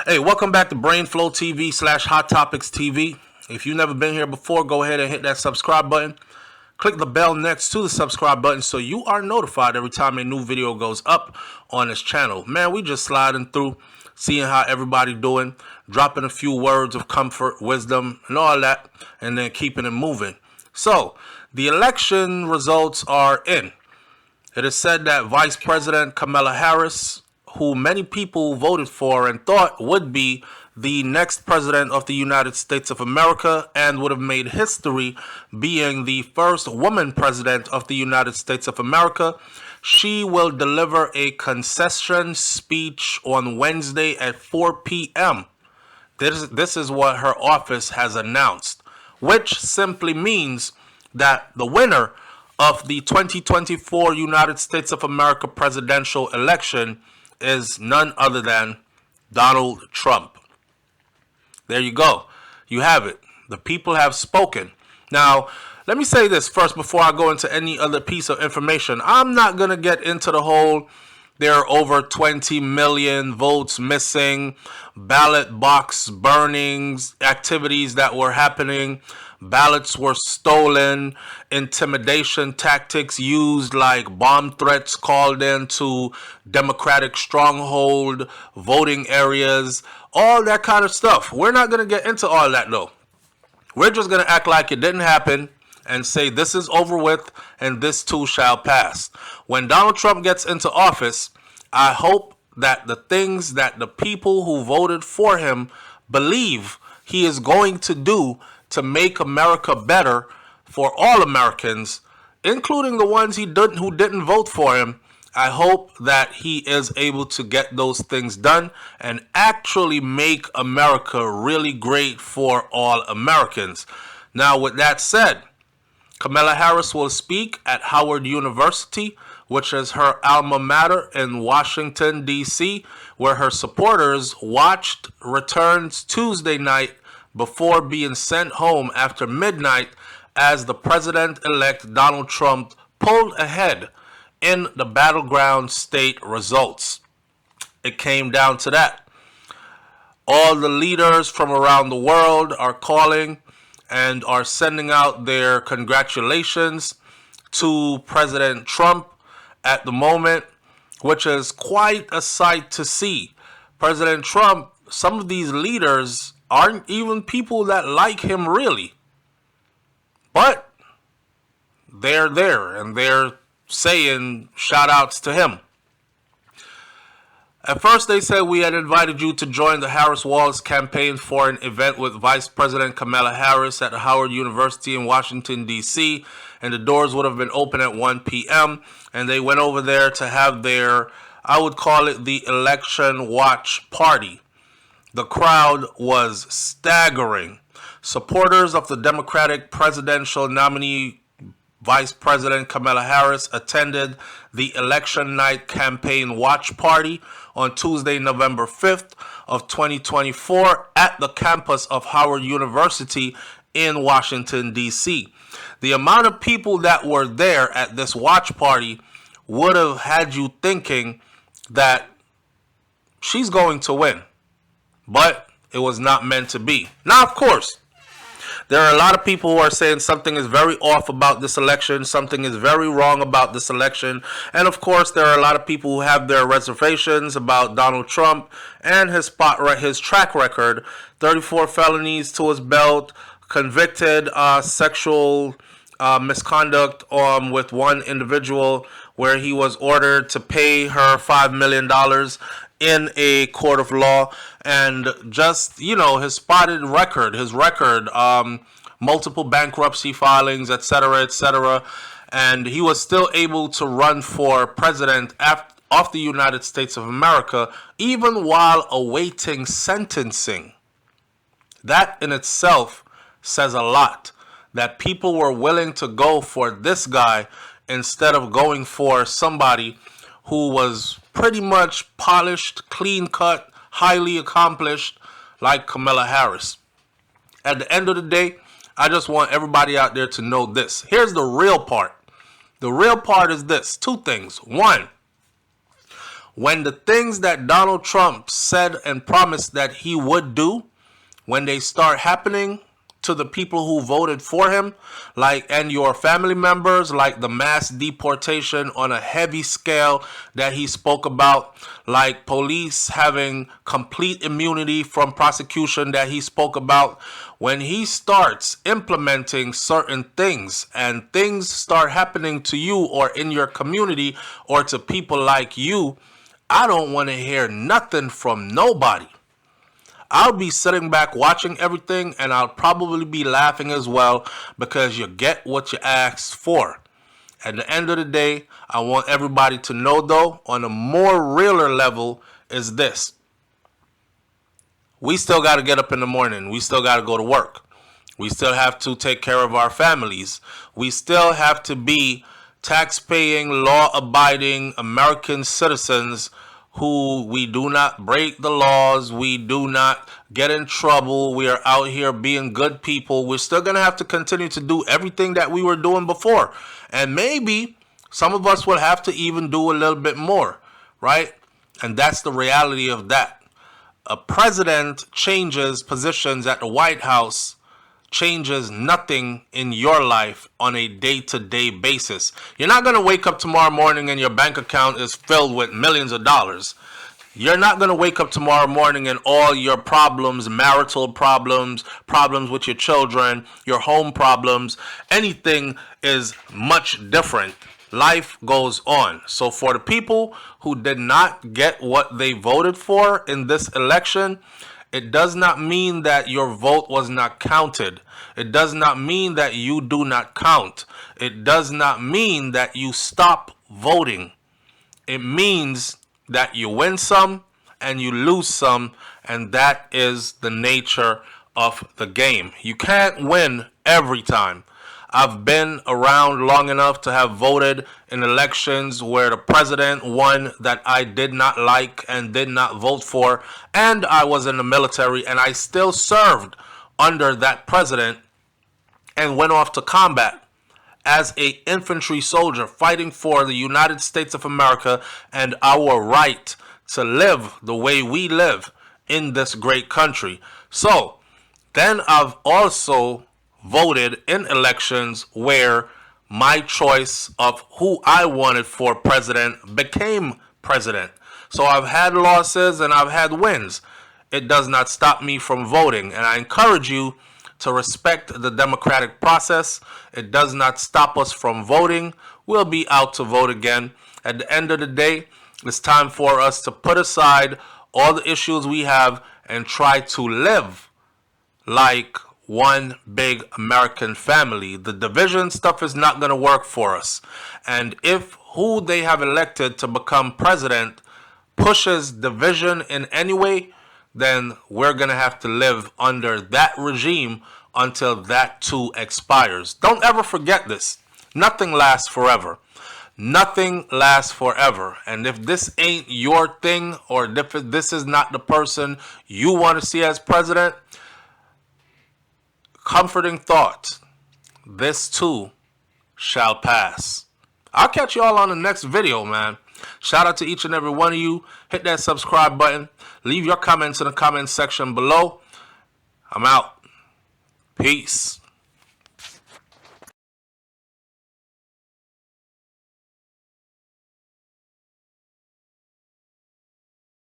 Hey, welcome back to BrainFLoTv / Hot Topics TV. If you've never been here before, go ahead and hit that subscribe button. Click the bell next to the subscribe button so you are notified every time a new video goes up on this channel. Man, we just sliding through, seeing how everybody doing, dropping a few words of comfort, wisdom, and all that, and then keeping it moving. So, the election results are in. It is said that Vice President Kamala Harris, who many people voted for and thought would be the next president of the United States of America and would have made history being the first woman president of the United States of America, she will deliver a concession speech on Wednesday at 4 p.m. This is what her office has announced, which simply means that the winner of the 2024 United States of America presidential election is none other than Donald Trump. There you go. You have it. The people have spoken. Now, let me say this first before I go into any other piece of information. I'm not going to get into the whole there are over 20 million votes missing, ballot box burnings, activities that were happening, ballots were stolen, intimidation tactics used like bomb threats called into Democratic stronghold, voting areas, all that kind of stuff. We're not going to get into all that though. We're just going to act like it didn't happen and say this is over with and this too shall pass. When Donald Trump gets into office, I hope that the things that the people who voted for him believe he is going to do to make America better for all Americans, including the ones who didn't vote for him, I hope that he is able to get those things done and actually make America really great for all Americans. Now, with that said, Kamala Harris will speak at Howard University, which is her alma mater in Washington, D.C., where her supporters watched returns Tuesday night before being sent home after midnight as the president-elect Donald Trump pulled ahead in the battleground state results. It came down to that. All the leaders from around the world are calling and are sending out their congratulations to President Trump at the moment, which is quite a sight to see. President Trump, some of these leaders aren't even people that like him really, but they're there and they're saying shout outs to him. At first, they said we had invited you to join the Harris Wallace campaign for an event with Vice President Kamala Harris at Howard University in Washington, D.C., and the doors would have been open at 1 p.m., and they went over there to have their, I would call it the election watch party. The crowd was staggering. Supporters of the Democratic presidential nominee Vice President Kamala Harris attended the election night campaign watch party on Tuesday, November 5th of 2024 at the campus of Howard University in Washington, D.C. The amount of people that were there at this watch party would have had you thinking that she's going to win, but it was not meant to be. Now, of course, there are a lot of people who are saying something is very off about this election, something is very wrong about this election, and of course there are a lot of people who have their reservations about Donald Trump and his track record, 34 felonies to his belt, convicted sexual misconduct with one individual where he was ordered to pay her $5 million in a court of law, and just, his record, multiple bankruptcy filings, etc., and he was still able to run for president of the United States of America even while awaiting sentencing. That in itself says a lot, that people were willing to go for this guy instead of going for somebody who was pretty much polished, clean-cut, highly accomplished like Kamala Harris. At the end of the day, I just want everybody out there to know this. Here's the real part. The real part is this. Two things. One, when the things that Donald Trump said and promised that he would do, when they start happening to the people who voted for him, and your family members, like the mass deportation on a heavy scale that he spoke about, like police having complete immunity from prosecution that he spoke about, when he starts implementing certain things and things start happening to you or in your community or to people like you, I don't want to hear nothing from nobody. I'll be sitting back watching everything, and I'll probably be laughing as well, because you get what you asked for. At the end of the day, I want everybody to know, though, on a more realer level, is this. We still got to get up in the morning. We still got to go to work. We still have to take care of our families. We still have to be tax-paying, law-abiding American citizens who we do not break the laws, we do not get in trouble, we are out here being good people. We're still going to have to continue to do everything that we were doing before. And maybe some of us will have to even do a little bit more, right? And that's the reality of that. A president changes positions at the White House changes nothing in your life on a day-to-day basis. You're not going to wake up tomorrow morning and your bank account is filled with millions of dollars. You're not going to wake up tomorrow morning and all your problems, marital problems, problems with your children, your home problems, anything is much different. Life goes on. So for the people who did not get what they voted for in this election, it does not mean that your vote was not counted. It does not mean that you do not count. It does not mean that you stop voting. It means that you win some and you lose some, and that is the nature of the game. You can't win every time. I've been around long enough to have voted in elections where the president won that I did not like and did not vote for, and I was in the military and I still served under that president and went off to combat as an infantry soldier fighting for the United States of America and our right to live the way we live in this great country. So then I've also voted in elections where my choice of who I wanted for president became president. So I've had losses and I've had wins. It does not stop me from voting, and I encourage you to respect the democratic process. It does not stop us from voting. We'll be out to vote again. At the end of the day, it's time for us to put aside all the issues we have and try to live like one big American family. The division stuff is not going to work for us. And if who they have elected to become president pushes division in any way, then we're going to have to live under that regime until that too expires. Don't ever forget this. Nothing lasts forever. Nothing lasts forever. And if this ain't your thing, or if this is not the person you want to see as president, comforting thought, this too shall pass. I'll catch you all on the next video, man. Shout out to each and every one of you. Hit that subscribe button. Leave your comments in the comment section below. I'm out. Peace.